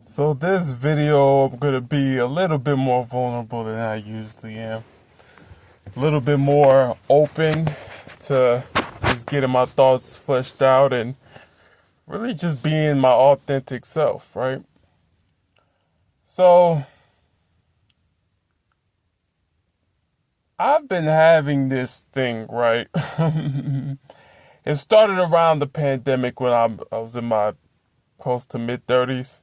So this video, I'm gonna be a little bit more vulnerable than I usually am. A little bit more open to just getting my thoughts fleshed out and really just being my authentic self, right? So I've been having this thing, right? It started around the pandemic when I was in my close to mid 30s,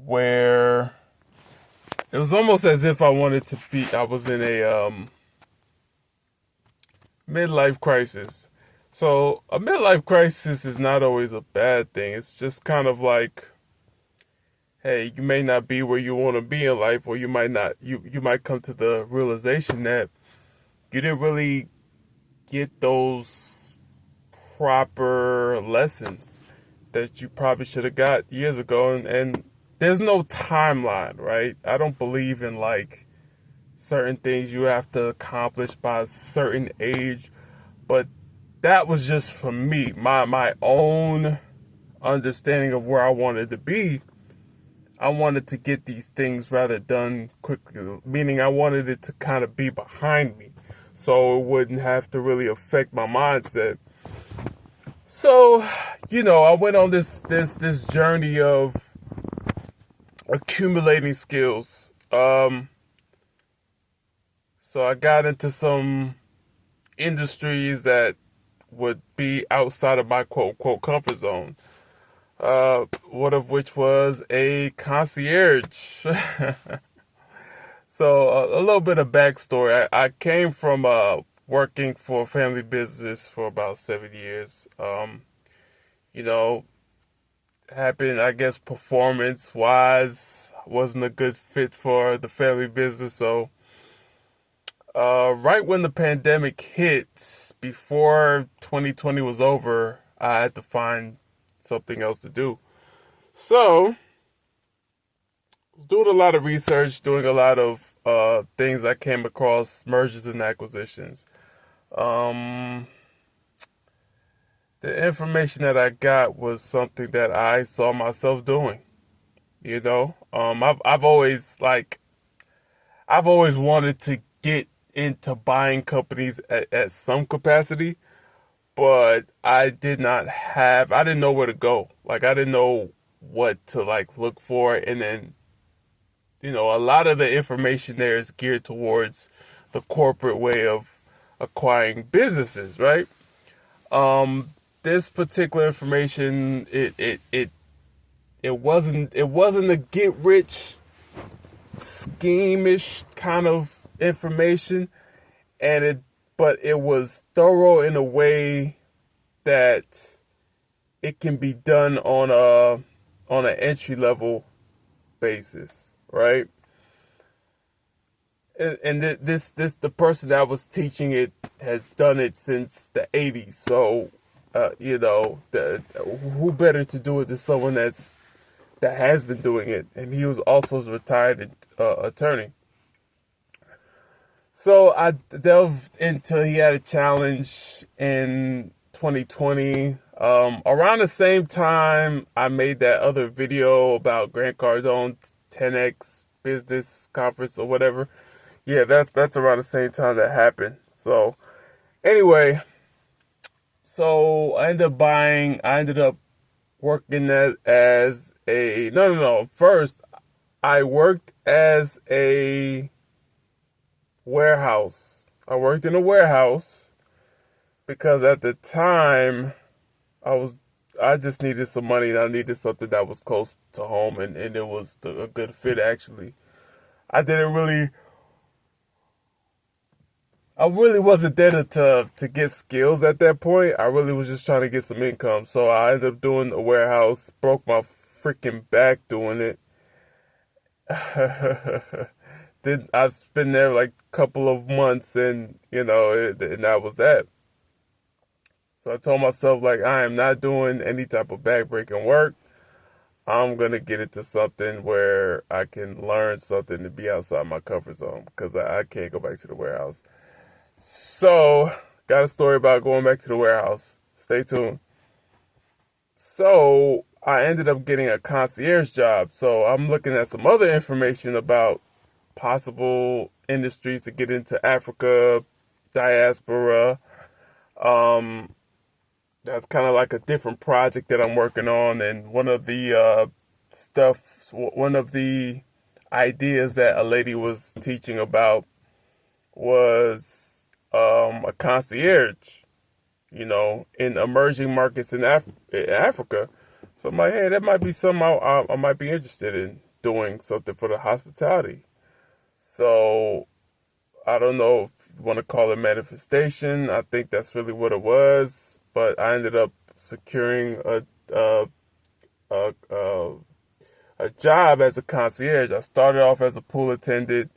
where it was almost as if I was in a midlife crisis. So a midlife crisis is not always a bad thing. It's just kind of like, hey, you may not be where you want to be in life, or you might not. You might come to the realization that you didn't really get those proper lessons that you probably should have got years ago. And there's no timeline, right? I don't believe in like certain things you have to accomplish by a certain age, but that was just for me, my own understanding of where I wanted to be. I wanted to get these things rather done quickly, meaning I wanted it to kind of be behind me so it wouldn't have to really affect my mindset. So, I went on this journey of accumulating skills. So I got into some industries that would be outside of my quote unquote comfort zone. One of which was a concierge. So a little bit of backstory. I came from working for a family business for about 7 years. You know, happened, I guess, performance wise, wasn't a good fit for the family business. So right when the pandemic hit, before 2020 was over, I had to find something else to do. So, doing a lot of research, doing a lot of things I came across, mergers and acquisitions. Um, the information that I got was something that I saw myself doing. I've always wanted to get into buying companies at some capacity, but I didn't know where to go. Like I didn't know what to like look for, and then a lot of the information there is geared towards the corporate way of acquiring businesses, right? This particular information, it wasn't a get rich scheme-ish kind of information, and but it was thorough in a way that it can be done on an entry level basis, right? And this the person that was teaching it has done it since the 80s. So who better to do it than someone that has been doing it, and he was also a retired attorney. So I delved into, he had a challenge in 2020. Around the same time I made that other video about Grant Cardone 10X business conference or whatever. Yeah, that's around the same time that happened. So anyway, so I ended up working as a, no. First, I worked as a warehouse. I worked in a warehouse because at the time I just needed some money, and I needed something that was close to home, and it was a good fit actually. I didn't really I really wasn't there to get skills at that point. I really was just trying to get some income. So I ended up doing a warehouse, broke my freaking back doing it. Then I've been there like a couple of months, and and that was that. So I told myself, like, I am not doing any type of back-breaking work. I'm gonna get into something where I can learn something to be outside my comfort zone, because I can't go back to the warehouse. So, got a story about going back to the warehouse. Stay tuned. So, I ended up getting a concierge job. So I'm looking at some other information about possible industries to get into Africa, diaspora. Um, that's kind of like a different project that I'm working on. And one of the ideas that a lady was teaching about was a concierge, in emerging markets in Africa. So I'm like, hey, that might be something I might be interested in doing something for the hospitality. So I don't know if you want to call it manifestation. I think that's really what it was. But I ended up securing a, a, a job as a concierge. I started off as a pool attendant,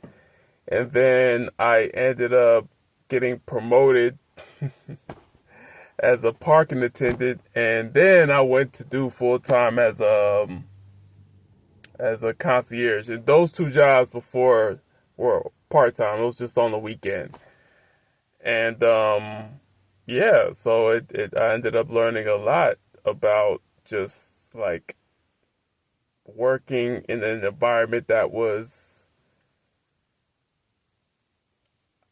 and then I ended up getting promoted as a parking attendant, and then I went to do full time as a concierge. And those two jobs before were part time. It was just on the weekend. And yeah, so I ended up learning a lot about just like working in an environment that was,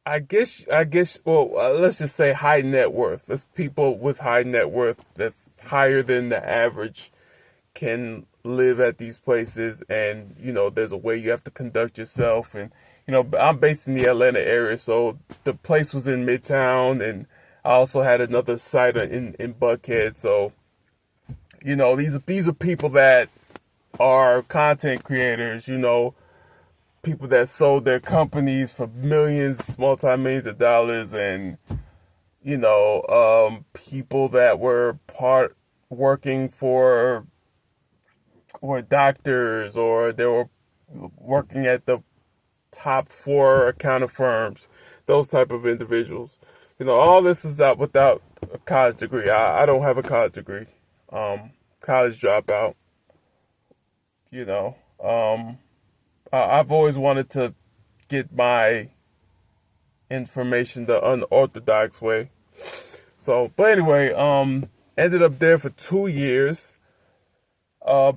well, let's just say high net worth. It's people with high net worth that's higher than the average can live at these places. And there's a way you have to conduct yourself. And I'm based in the Atlanta area, so the place was in Midtown, and I also had another site in Buckhead. So these are people that are content creators, people that sold their companies for millions, multi-millions of dollars. And people that were working for, or doctors, or they were working at the top four accounting firms, those type of individuals. All this is out without a college degree. I don't have a college degree. College dropout. You know, I've always wanted to get my information the unorthodox way. So, but anyway, ended up there for 2 years. Uh,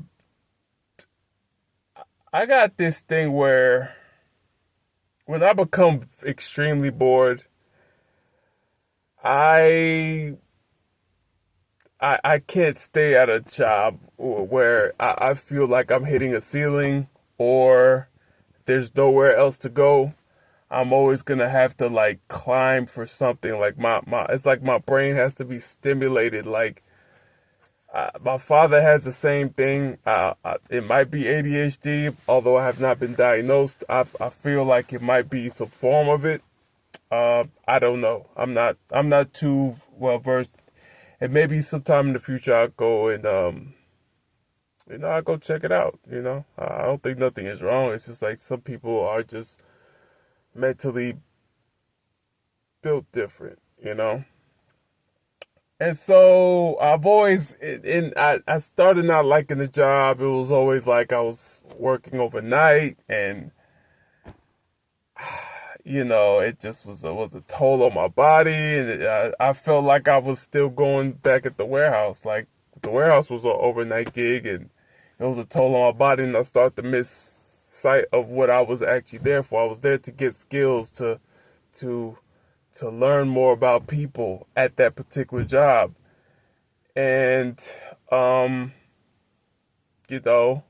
I got this thing where when I become extremely bored, I I can't stay at a job where I feel like I'm hitting a ceiling or there's nowhere else to go. I'm always gonna have to like climb for something. Like my it's like my brain has to be stimulated. Like my father has the same thing. It might be ADHD, although I have not been diagnosed. I feel like it might be some form of it. I don't know. I'm not too well versed. And maybe sometime in the future I'll go and I'll go check it out. I don't think nothing is wrong. It's just like some people are just mentally built different. And so I've always, and I started not liking the job. It was always like I was working overnight, and it just was a toll on my body, and I felt like I was still going back at the warehouse. Like the warehouse was an overnight gig, and it was a toll on my body, and I started to miss sight of what I was actually there for. I was there to get skills to learn more about people at that particular job, and you know,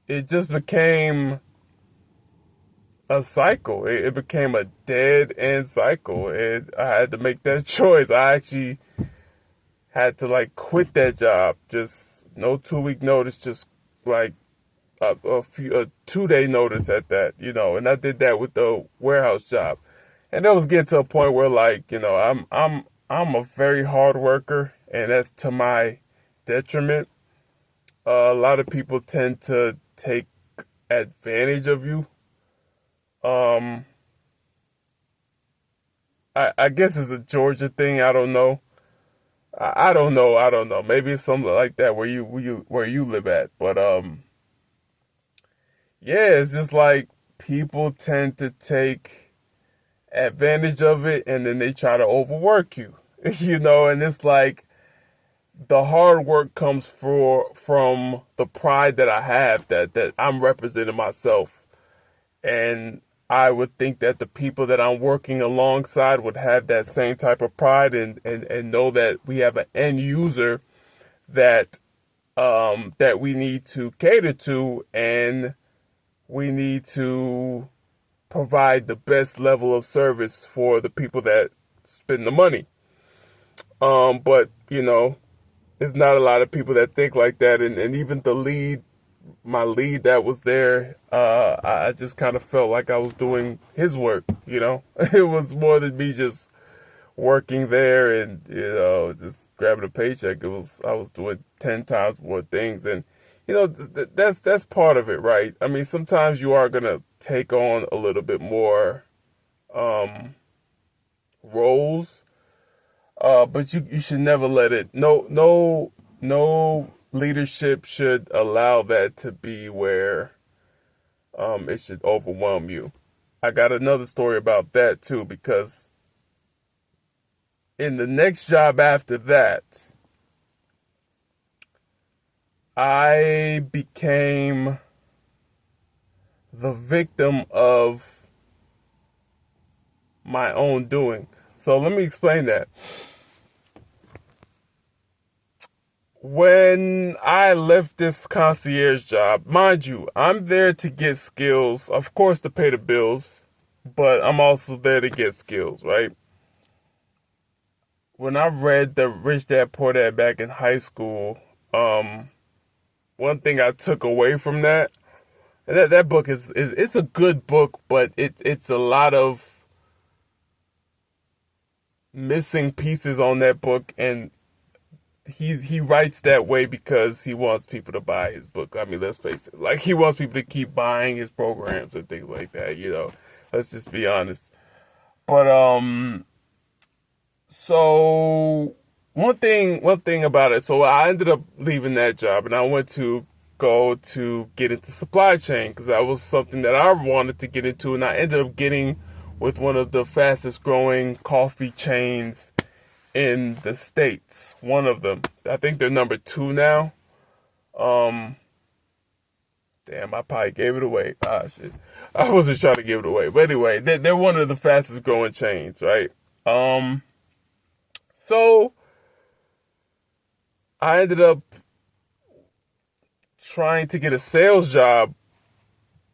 it just became a cycle. It became a dead end cycle, and I had to make that choice. I actually had to like quit that job. Just no 2 week notice, just like a 2 day notice at that. And I did that with the warehouse job, and that was getting to a point where like I'm a very hard worker, and that's to my detriment. A lot of people tend to take advantage of you. Um, I guess it's a Georgia thing. I don't know. I don't know. I don't know. Maybe it's something like that where you live at. But yeah, it's just like people tend to take advantage of it, and then they try to overwork you. And it's like the hard work comes from the pride that I have that I'm representing myself. And I would think that the people that I'm working alongside would have that same type of pride and know that we have an end user that that we need to cater to, and we need to provide the best level of service for the people that spend the money. But there's not a lot of people that think like that, and even my lead that was there, I just kind of felt like I was doing his work. It was more than me just working there and just grabbing a paycheck. I was doing 10 times more things, and that's part of it, right? I mean, sometimes you are gonna take on a little bit more roles, but you should never let it. No leadership should allow that to be where it should overwhelm you. I got another story about that too, because in the next job after that, I became the victim of my own doing. So let me explain that. When I left this concierge job, mind you, I'm there to get skills, of course, to pay the bills, but I'm also there to get skills, right? When I read the Rich Dad Poor Dad back in high school, one thing I took away from that, and that book is it's a good book, but it's a lot of missing pieces on that book, and he writes that way because he wants people to buy his book. I mean, let's face it, like he wants people to keep buying his programs and things like that. Let's just be honest. But so one thing about it. So I ended up leaving that job, and I went to go to get into supply chain because that was something that I wanted to get into, and I ended up getting with one of the fastest growing coffee chains in the States. One of them. I think they're number 2 now. Damn, I probably gave it away. Ah, shit. I wasn't trying to give it away. But anyway, they're one of the fastest growing chains, right? So I ended up trying to get a sales job,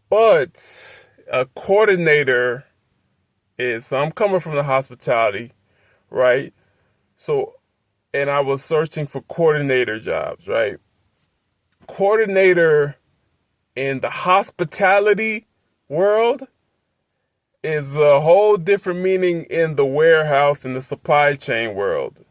but a coordinator so I'm coming from the hospitality, right? So, and I was searching for coordinator jobs, right? Coordinator in the hospitality world is a whole different meaning in the warehouse and the supply chain world.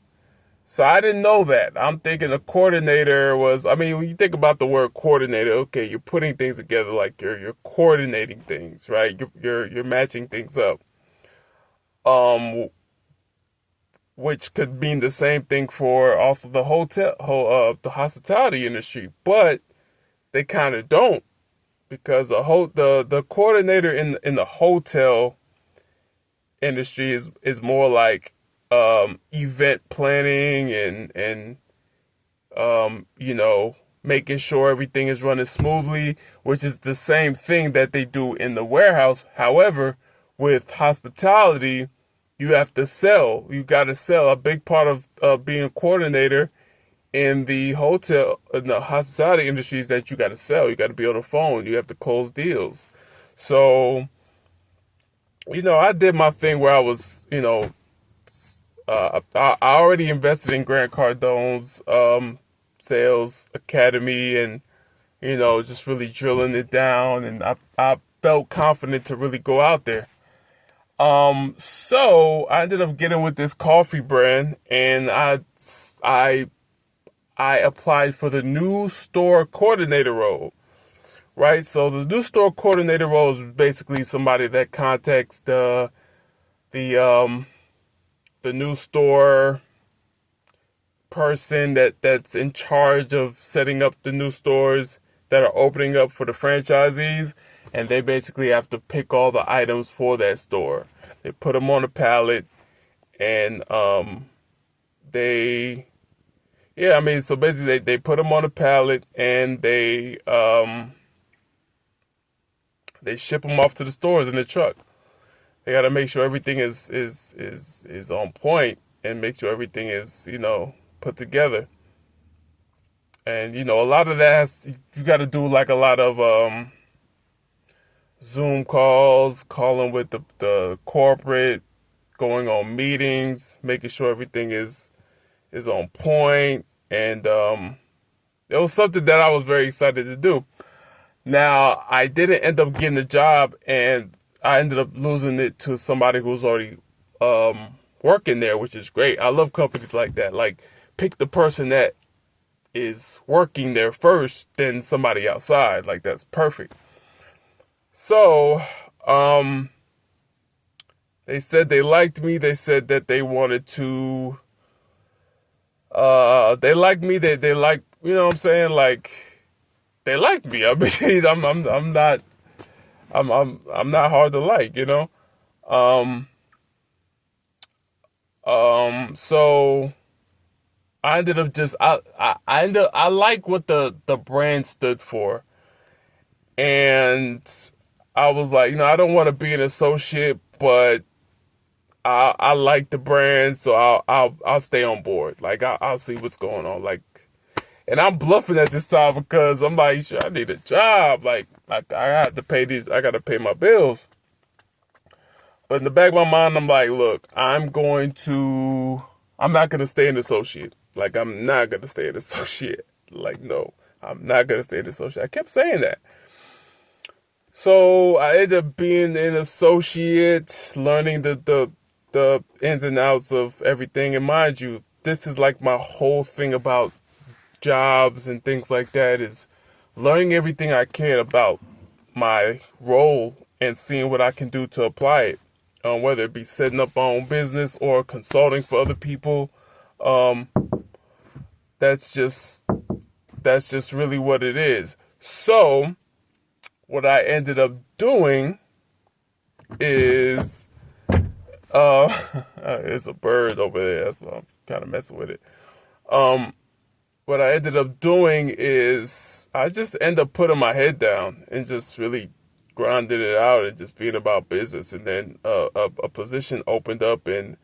So I didn't know that. I'm thinking a coordinator was, I mean, when you think about the word coordinator, okay, you're putting things together, like you're coordinating things, right? You're matching things up. Which could mean the same thing for also the the hospitality industry, but they kind of don't, because the coordinator in the hotel industry is more like event planning and making sure everything is running smoothly, which is the same thing that they do in the warehouse. However, with hospitality, you have to sell. You got to sell. A big part of being a coordinator in the hospitality industry is that you got to sell. You got to be on the phone. You have to close deals. So, I did my thing where I was, I already invested in Grant Cardone's sales academy, and just really drilling it down, and I felt confident to really go out there. So I ended up getting with this coffee brand, and I applied for the new store coordinator role, right? So the new store coordinator role is basically somebody that contacts the new store person that's in charge of setting up the new stores that are opening up for the franchisees, and they basically have to pick all the items for that store. They put them on a pallet, and they yeah, I mean, so basically they put them on a pallet and they ship them off to the stores in the truck. They got to make sure everything is on point and make sure everything is, put together. And a lot of that you got to do like a lot of Zoom calls, calling with the corporate, going on meetings, making sure everything is on point. And it was something that I was very excited to do. Now, I didn't end up getting the job, and I ended up losing it to somebody who was already working there, which is great. I love companies like that. Like, pick the person that is working there first, then somebody outside. Like, that's perfect. So, they said they liked me. They said that they wanted to, they liked me. They like, you know what I'm saying? Like, they liked me. I mean, I'm not hard to like, So I ended up I like what the brand stood for. And I was like, I don't want to be an associate, but I like the brand, so I'll stay on board. Like I'll see what's going on. Like, and I'm bluffing at this time because I'm like, sure, I need a job. Like I got to pay I got to pay my bills. But in the back of my mind, I'm like, look, I'm not going to stay an associate. Like, I'm not going to stay an associate. Like, no, I'm not going to stay an associate. I kept saying that. So I ended up being an associate, learning the ins and outs of everything. And mind you, this is like my whole thing about jobs and things like that, is learning everything I can about my role and seeing what I can do to apply it. Whether it be setting up my own business or consulting for other people. That's just really what it is. So what I ended up doing is, it's a bird over there, so I'm kind of messing with it. What I ended up doing is I just ended up putting my head down and just really grinding it out and just being about business. And then a position opened up in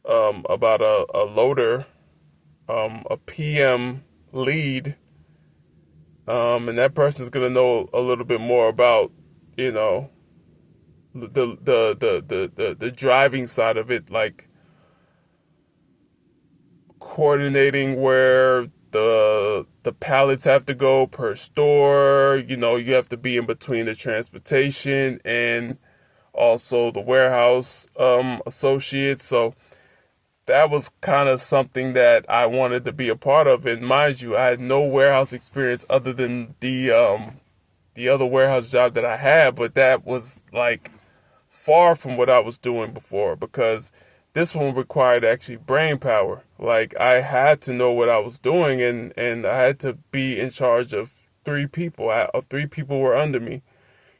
about a loader, a PM lead, and that person's gonna know a little bit more about the driving side of it, like coordinating where the pallets have to go per store. You have to be in between the transportation and also the warehouse associates. So that was kind of something that I wanted to be a part of. And mind you, I had no warehouse experience other than the other warehouse job that I had, but that was like far from what I was doing before, because this one required actually brain power. Like, I had to know what I was doing, and I had to be in charge of 3 people. 3 people were under me,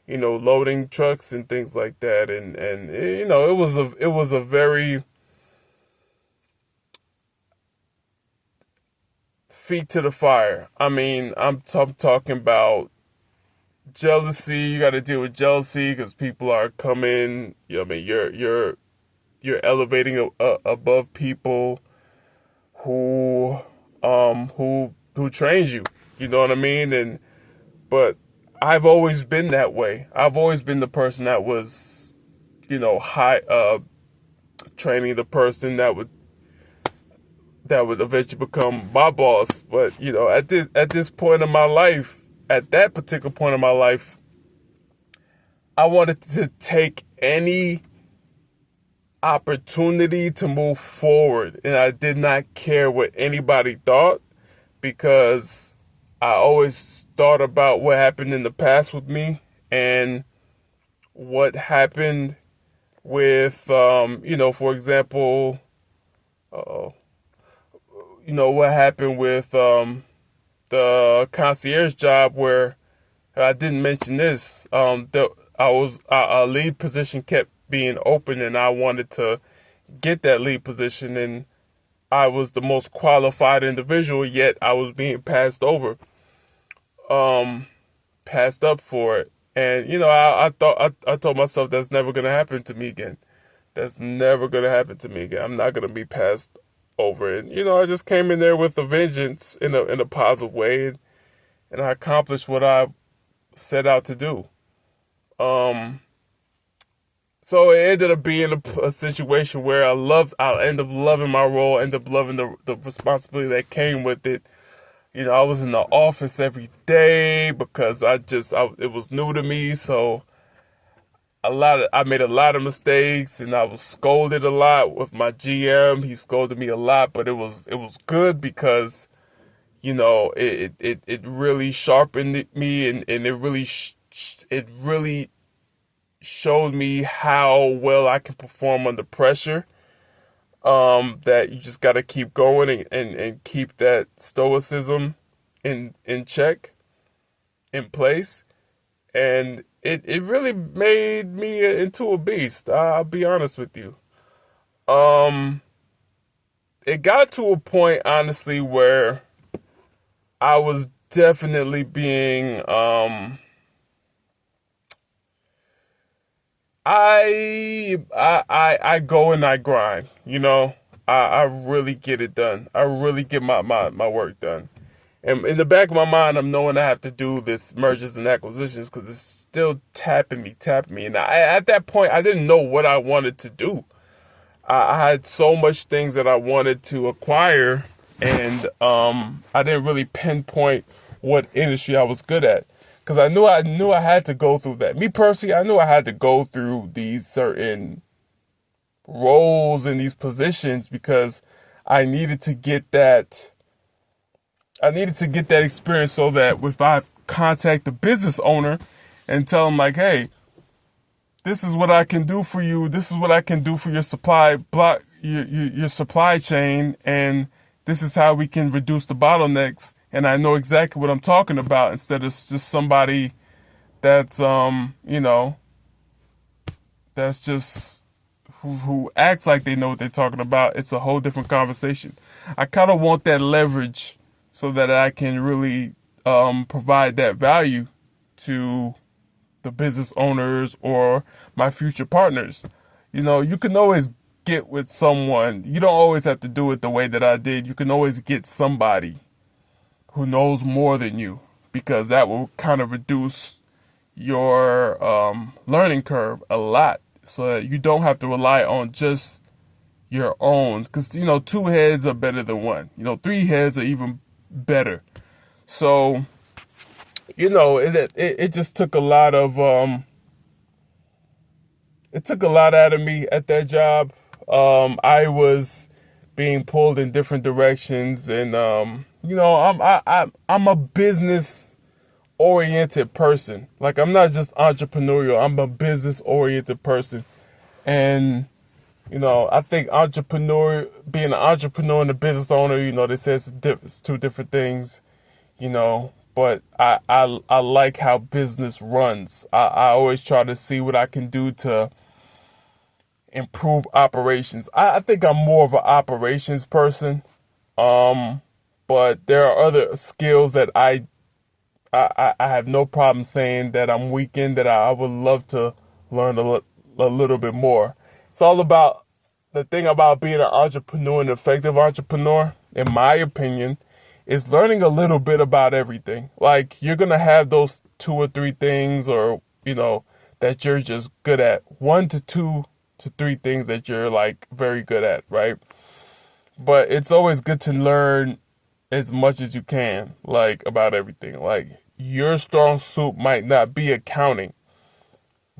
loading trucks and things like that. And it was a very feet to the fire. I mean, I'm talking about jealousy. You got to deal with jealousy because people are coming. You're elevating above people who trains you. You know what I mean? But I've always been that way. I've always been the person that was, training the person that would eventually become my boss. But at this point in my life, at that particular point in my life, I wanted to take any opportunity to move forward, and I did not care what anybody thought, because I always thought about what happened in the past with me and what happened with for example, what happened with the concierge job, where I didn't mention this. A lead position kept being open, and I wanted to get that lead position, and I was the most qualified individual, yet I was being um, passed up for it. And I told myself that's never gonna happen to me again. That's never gonna happen to me again. I'm not gonna be passed over. And I just came in there with a vengeance in a positive way, and I accomplished what I set out to do. Um, so it ended up being a situation where I ended up loving my role, ended up loving the responsibility that came with it. I was in the office every day because it was new to me. So I made a lot of mistakes, and I was scolded a lot with my GM. He scolded me a lot, but it was good because, it really sharpened me, and it really showed me how well I can perform under pressure. That you just got to keep going, and keep that stoicism in check, in place. And it really made me into a beast. I'll be honest with you. Um, it got to a point, honestly, where I was definitely being I go and I grind. I really get it done. I really get my work done. And in the back of my mind, I'm knowing I have to do this mergers and acquisitions because it's still tapping me. And at that point, I didn't know what I wanted to do. I had so much things that I wanted to acquire, and I didn't really pinpoint what industry I was good at, because I knew I had to go through that. Me personally, I knew I had to go through these certain roles in these positions because I needed to get that. I needed to get that experience so that if I contact the business owner and tell them, like, hey, this is what I can do for you. This is what I can do for your your supply chain, and this is how we can reduce the bottlenecks. And I know exactly what I'm talking about, instead of just somebody that's that's just who acts like they know what they're talking about. It's a whole different conversation. I kind of want that leverage so that I can really provide that value to the business owners or my future partners. You can always get with someone. You don't always have to do it the way that I did. You can always get somebody who knows more than you, because that will kind of reduce your learning curve a lot, so that you don't have to rely on just your own. Because, two heads are better than one. Three heads are even better. So, it just took a lot of it took a lot out of me at that job. I was being pulled in different directions, and I'm a business oriented person. Like, I'm not just entrepreneurial. I'm a business oriented person, and I think being an entrepreneur and a business owner, they say it's two different things. But I like how business runs. I always try to see what I can do to improve operations. I think I'm more of an operations person. But there are other skills that I have no problem saying that I'm weak in, that I would love to learn a little bit more. It's all about the thing about being an entrepreneur, an effective entrepreneur, in my opinion, is learning a little bit about everything. Like, you're going to have those 2 or 3 things, or, that you're just good at. 1 to 2 to 3 things that you're, like, very good at, right? But it's always good to learn as much as you can, like, about everything. Like, your strong suit might not be accounting,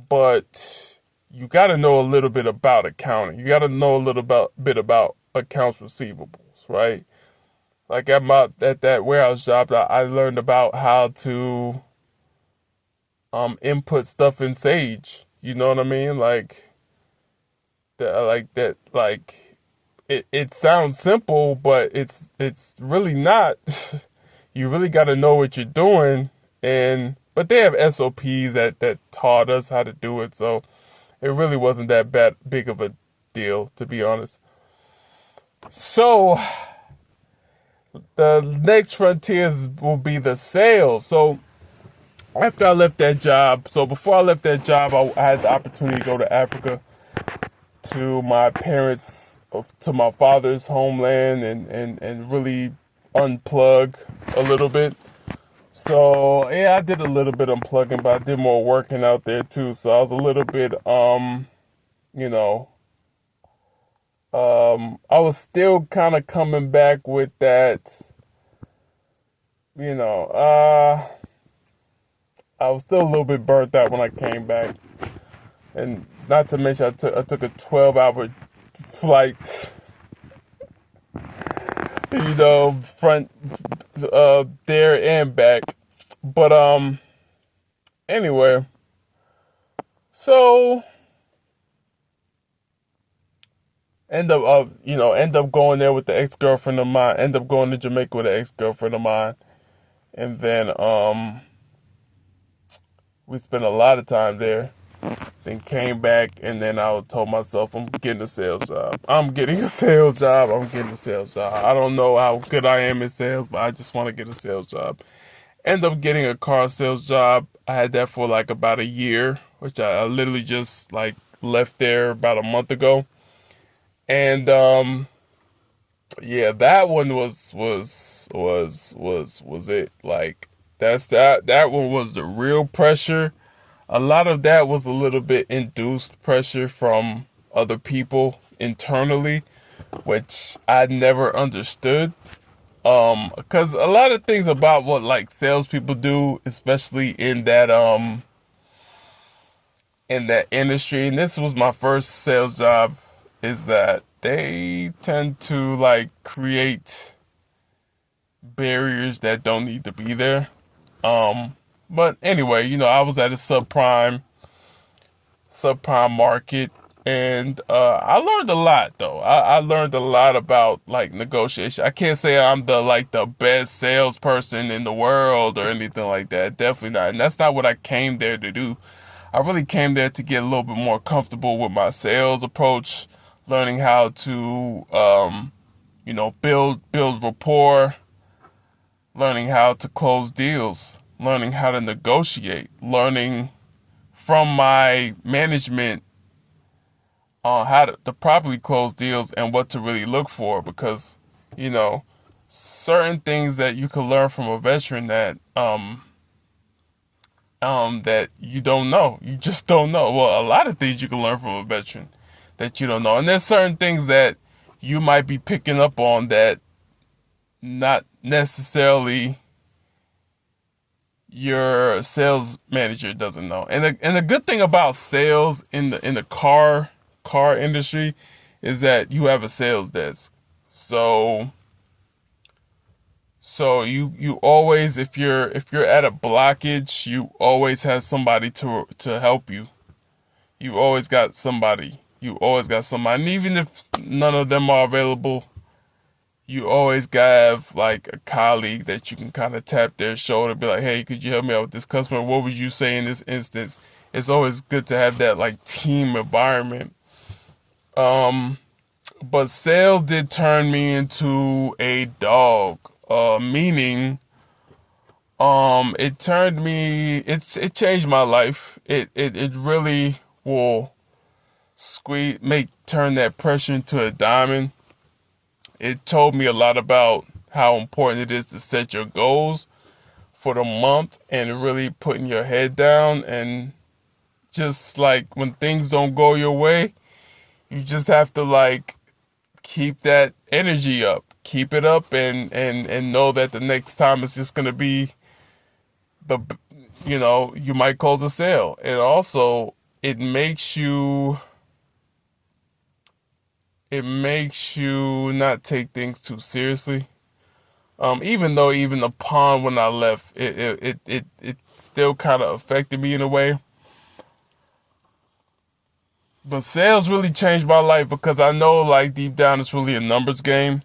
but you got to know a little bit about accounting. You got to know a little bit about accounts receivables, right? Like, at that warehouse job, I learned about how to input stuff in Sage. You know what I mean? Like that. Like, it sounds simple, but it's really not. You really got to know what you're doing, but they have SOPs that taught us how to do it, so it really wasn't that big of a deal, to be honest. So the next frontiers will be the sales. So after I left that job, so before I left that job, I had the opportunity to go to Africa to my parents, to my father's homeland, and really unplug a little bit. So yeah, I did a little bit unplugging, but I did more working out there too. So I was a little bit, you know, I was still kind of coming back with that, you know, I was still a little bit burnt out when I came back, and not to mention I took a 12-hour flight, front there and back. But anyway, so end up going there with the ex-girlfriend of mine. End up going to Jamaica with an ex-girlfriend of mine, and then we spent a lot of time there. Then came back, and then I told myself, I'm getting a sales job. I'm getting a sales job. I'm getting a sales job. I don't know how good I am in sales, but I just want to get a sales job. End up getting a car sales job. I had that for like about a year, which I literally just like left there about a month ago. And yeah, that one was it. Like that one was the real pressure. A lot of that was a little bit induced pressure from other people internally, which I never understood. Because a lot of things about what like salespeople do, especially in that industry, and this was my first sales job, is that they tend to like create barriers that don't need to be there. But anyway, I was at a subprime market, and I learned a lot though. I learned a lot about like negotiation. I can't say I'm the best salesperson in the world or anything like that. Definitely not. And that's not what I came there to do. I really came there to get a little bit more comfortable with my sales approach, learning how to build rapport, learning how to close deals, learning how to negotiate, learning from my management on how to properly close deals and what to really look for, because certain things that you can learn from a veteran that you don't know. You just don't know. Well, a lot of things you can learn from a veteran that you don't know. And there's certain things that you might be picking up on that not necessarily your sales manager doesn't know. And the good thing about sales in the car industry is that you have a sales desk. So you always, if you're at a blockage, you always have somebody to help you. You always got somebody. And even if none of them are available, you always have like a colleague that you can kind of tap their shoulder, be like, hey, could you help me out with this customer? What would you say in this instance? It's always good to have that like team environment. But sales did turn me into a dog, meaning, it changed my life. It really will turn that pressure into a diamond. It told me a lot about how important it is to set your goals for the month and really putting your head down, and just like when things don't go your way, you just have to like keep that energy up, keep it up, and know that the next time it's just going to be you might close a sale. And also it makes you not take things too seriously. Even though even upon when I left, it still kind of affected me in a way. But sales really changed my life, because I know like deep down it's really a numbers game.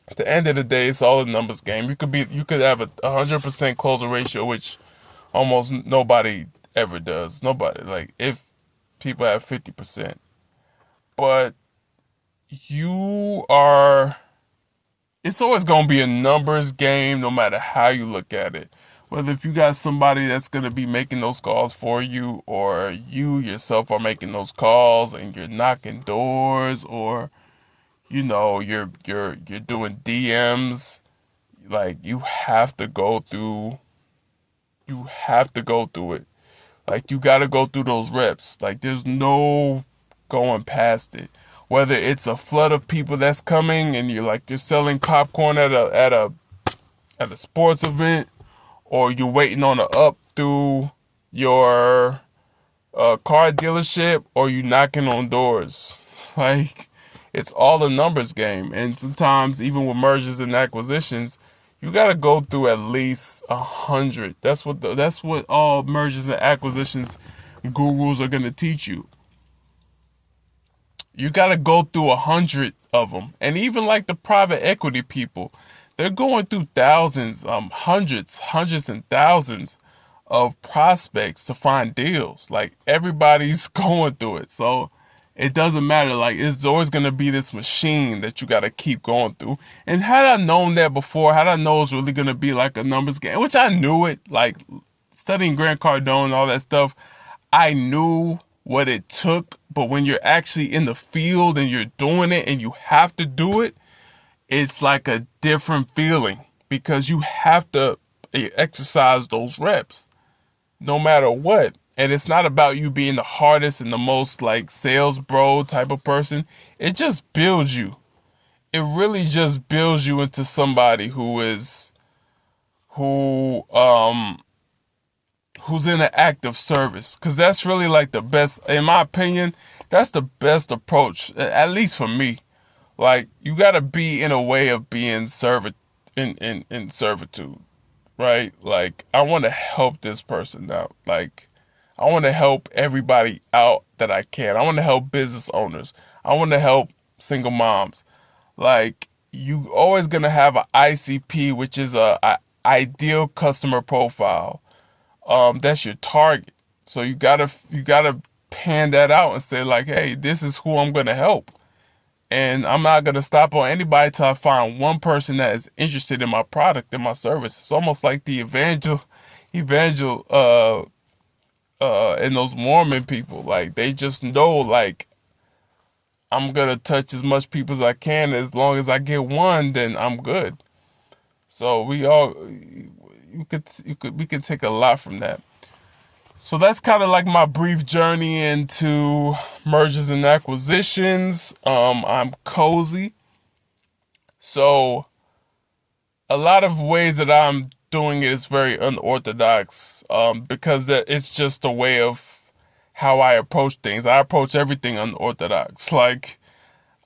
At the end of the day, it's all a numbers game. You could have a 100% closing ratio, which almost nobody ever does. Nobody, like if people have 50%, but you are, it's always going to be a numbers game no matter how you look at it. Whether if you got somebody that's going to be making those calls for you, or you yourself are making those calls and you're knocking doors, or you're doing DMs, like you have to go through it. Like you got to go through those reps. Like there's no going past it. Whether it's a flood of people that's coming and you're selling popcorn at a sports event, or you're waiting on a up through your car dealership, or you knocking on doors. Like it's all a numbers game. And sometimes even with mergers and acquisitions, you got to go through at least 100. That's what all mergers and acquisitions gurus are going to teach you. You got to go through 100 of them. And even like the private equity people, they're going through thousands, hundreds and thousands of prospects to find deals. Like everybody's going through it. So it doesn't matter. Like it's always going to be this machine that you got to keep going through. And had I known that before, had I known it was really going to be like a numbers game, which I knew it, like studying Grant Cardone and all that stuff, I knew what it took. But when you're actually in the field and you're doing it and you have to do it, it's like a different feeling, because you have to exercise those reps no matter what. And it's not about you being the hardest and the most like sales bro type of person. It just builds you. It really just builds you into somebody who's in an active service. Cause that's really like the best, in my opinion, that's the best approach, at least for me. Like you gotta be in a way of being in servitude, right? Like I want to help this person out. Like I want to help everybody out that I can. I want to help business owners. I want to help single moms. Like you always gonna have an ICP, which is a ideal customer profile. That's your target. So you gotta pan that out and say like, hey, this is who I'm gonna help. And I'm not going to stop on anybody till I find one person that is interested in my product and my service. It's almost like the evangel, and those Mormon people. Like, they just know, like, I'm going to touch as much people as I can. As long as I get one, then I'm good. So we could take a lot from that. So that's kind of like my brief journey into mergers and acquisitions. I'm cozy. So a lot of ways that I'm doing it is very unorthodox, because it's just a way of how I approach things. I approach everything unorthodox. Like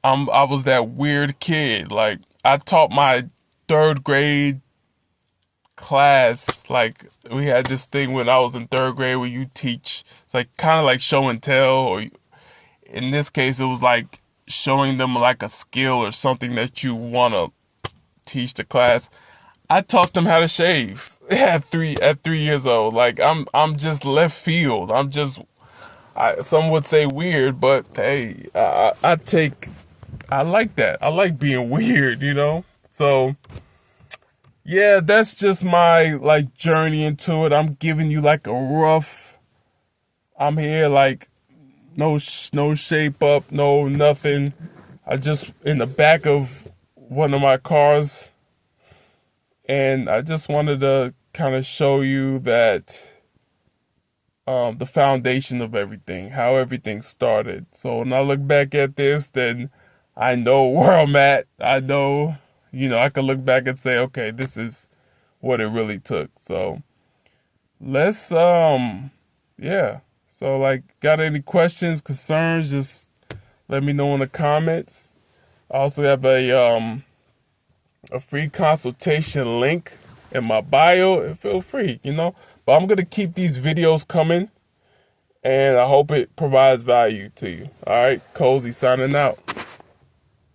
I was that weird kid. Like I taught my third grade class, like we had this thing when I was in third grade where you teach, it's like kind of like show and tell, or in this case it was like showing them like a skill or something that you want to teach the class. I taught them how to shave at 3 years old. Like I'm just left field. Some would say weird, but hey, I like that. I like being weird, So yeah, that's just my like journey into it. I'm giving you like a rough. I'm here like no shape up, no nothing. I just in the back of one of my cars, and I just wanted to kind of show you that the foundation of everything, how everything started. So when I look back at this, then I know where I'm at. I know. I can look back and say, okay, this is what it really took. So let's, yeah. So like, got any questions, concerns, just let me know in the comments. I also have a free consultation link in my bio. Feel free, but I'm going to keep these videos coming, and I hope it provides value to you. All right. Cozy signing out.